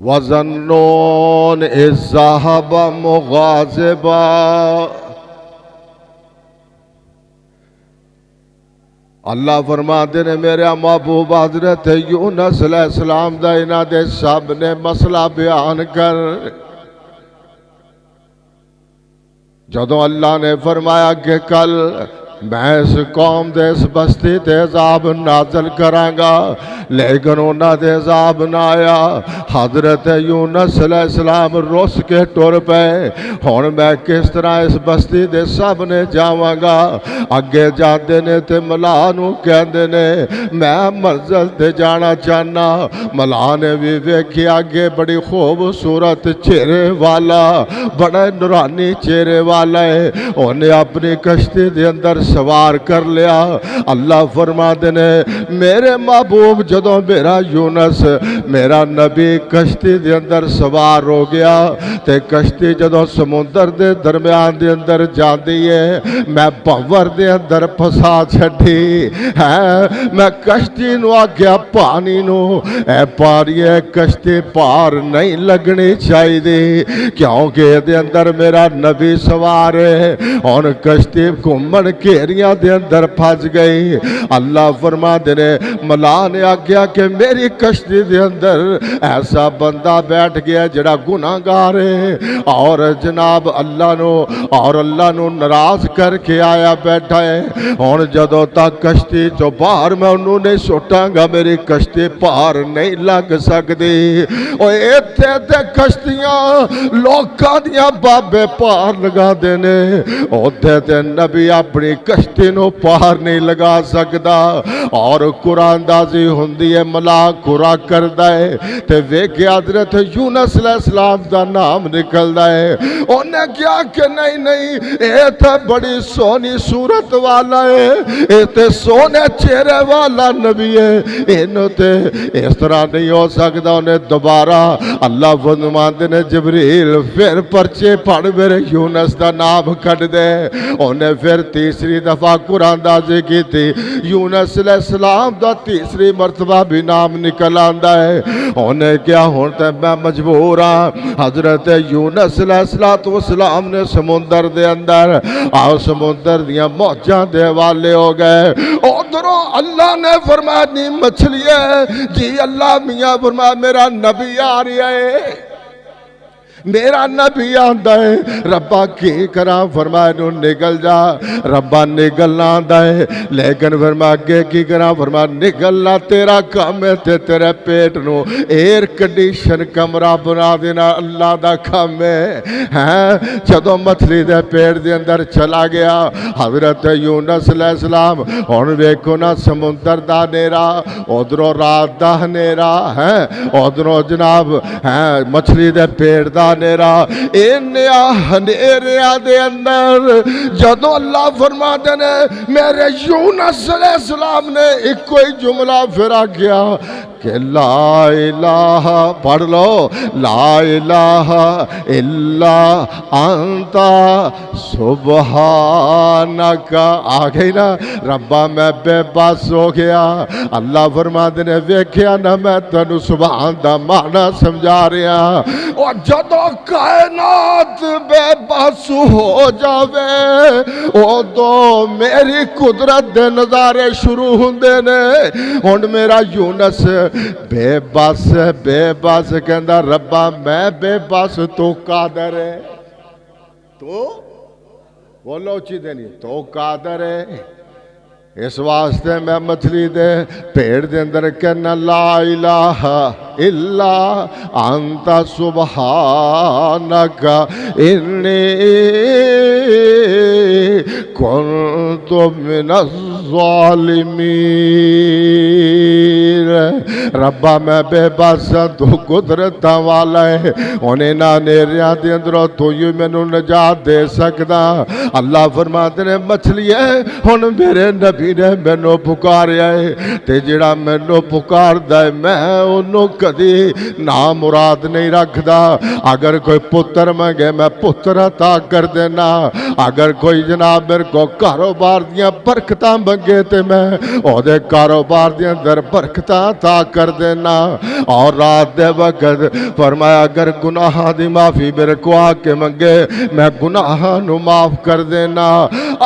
وَظَنُّونَ إِذْ ذَهَبَ مُغَاضِبًا۔ اللہ فرماتے نے میرے محبوب حضرت یونس علیہ السلام دا انہاں دے سامنے مسئلہ بیان کر، جدوں اللہ نے فرمایا کہ کل میں اس قوم دے اس بستی تے عذاب نازل کرانگا، لیکن انہاں دے عذاب نہ آیا۔ حضرت یونس علیہ السلام روس کے ٹر پے، ہن میں کس طرح اس بستی دے سامنے جاواں گا؟ اگے جاندے نے تے ملا نو کہندے نے میں منزل تے جانا چاہنا۔ ملا نے بھی ویکھیا اگے بڑی خوبصورت چہرے والا، بڑا نورانی چہرے والا ہے، انہیں اپنی کشتی دے اندر سوار کر لیا۔ اللہ فرماتے نے میرے محبوب جدوں میرا یونس میرا نبی کشتی دے اندر سوار ہو گیا تے کشتی جدوں سمندر دے درمیان دے اندر جاندی ہے، میں پور دے اندر پھسا چھڈی ہے۔ میں کشتی نو آگیا پانی نو اے پاری ہے کشتی پار نہیں لگنی چاہی دی، کیونکہ دے اندر میرا نبی سوار ہے اور کشتی گھومن گھیریاں دے اندر پھنس گئی۔ اللہ فرما دے ملا نے آگیا کہ میری کشتی دے اندر ایسا بندہ بیٹھ گیا جڑا گناہگار ہے اور جناب اللہ نو ناراض کر کے آیا بیٹھا ہے، اور جدوں تک کشتی چو باہر میں انہوں نے سٹاں گا میری کشتی پار نہیں لگ سکتی۔ اور ایتھے تے کشتیاں لوکاں دیاں بابے پار لگا دینے، اوتھے تے نبی اپنی کشتی نو پار نہیں لگا سکتا۔ اور قرآن دازی ہوندی ہے ملا قرآن کردہ ہے تے ویکھے حضرت یونس علیہ السلام دا نام نکلدا ہے، انہیں کیا کہ نہیں اے تے بڑی سونی صورت والا ہے، اے تے سونے چہرے والا نبی ہے، انہوں تے اس طرح نہیں ہو سکتا۔ انہیں دوبارہ اللہ فرماندے نے جبریل پھر پرچے پڑھ میرے یونس دا نام کٹ دے۔ انہیں پھر تیسری دفعہ قرآن دازی کی تھی، یونس علیہ السلام دا تیسری مرتبہ بھی نام نکل آندا ہے۔ انہیں کیا ہوتا ہے میں مجبور ہاں، حضرت یونس علیہ السلام نے سمندر دے اندر آؤ سمندر دیاں موجاں دے والے ہو گئے۔ ادھروں اللہ نے فرمایا نہیں مچھلی ہے جی، اللہ میاں فرمایا میرا نبی آ رہا ہے، میرا نبی آندا ہے۔ ربا کی کرا فرمایا نو نگل جا، ربا نگلنا آندا ہے، لیکن فرمایا اگے کی کرا فرمایا نگلنا تیرا کام ہے تے تیرے پیٹ نو ایئر کنڈیشن کمرہ بنا دینا اللہ دا کام ہے۔ جدوں مچھلی دے پیٹ دے اندر چلا گیا حضرت یونس علیہ السلام، ہن ویکھو نا سمندر دا نیرا، ادھروں رات دا نیرا ہے، ادھروں جناب مچھلی دے پیٹ دا نیرا، انہاں نیریا دے اندر جدوں اللہ فرماتے نے میرے یونس علیہ السلام نے ایک کوئی جملہ پھر آ گیا کہ لا الہ پڑھ لو، لا الہ الا انت سبحانک، آ گئی نا ربا میں بے بس ہو گیا۔ اللہ فرماتے نے ویکھیا نا میں تینوں سبحان دا معنی سمجھا رہا، اور جدوں کائنات بے بس ہو جاوے او تو میری قدرت دے نظارے شروع ہوندے نے۔ ہن میرا یونس بے بس کہندا ربا میں بے بس تو قادر ہے، تو بولو اچھی دینی تو قادر ہے۔ اس واسطے میں مچھلی دے پیڑ دے اندر کہنا لا الہ الا انت سبحانک انی کنت من الظالمین۔ ربا میں بے بس تو قدرت والا ہے، انہیں نہ نیریاں دے اندروں تو ہی مینوں نجات دے سکدا۔ اللہ فرماتے نے مچھلی ہے ہن میرے نبی نے مینوں پکاریا ہے تے جڑا مینوں پکاردا ہے میں انہوں کدی نامراد نہیں رکھدا۔ اگر کوئی پتر منگے میں پتر عطا کر دینا، اگر کوئی جناب میرے کو کاروبار دیاں برکتاں منگے تے میں او دے کاروبار دیاں در برکتاں عطا عطا کر دینا. اور رات دے وقت فرمایا اگر گناہاں دی معافی میرے کو آ کے منگے میں گناہاں نو معاف کر دینا.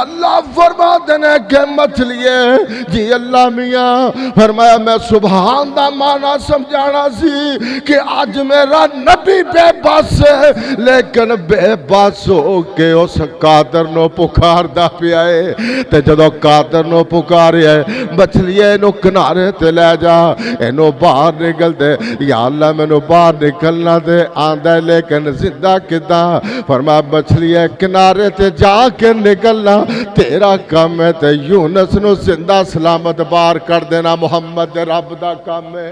اللہ فرما دینے کہ مچھلیے جی اللہ میاں فرمایا میں سبحان دا معنی سمجھانا سی کہ آج میرا نبی بے بس ہے لیکن بے بس ہو کے اس قادر نو پکار دا پیا ہے. تے جدو قادر نو پکارے ہے مچھلیے نو کنارے تے لے جا اینو باہر نکل دے. یا اللہ میں نو باہر نکلنا دے آندہ لیکن زندہ کدا. فرمایا مچھلیے کنارے تے جا کے نکلنا تیرا کام ہے تے یونس نو زندہ سلامت باہر کر دینا محمد رب دا کام ہے.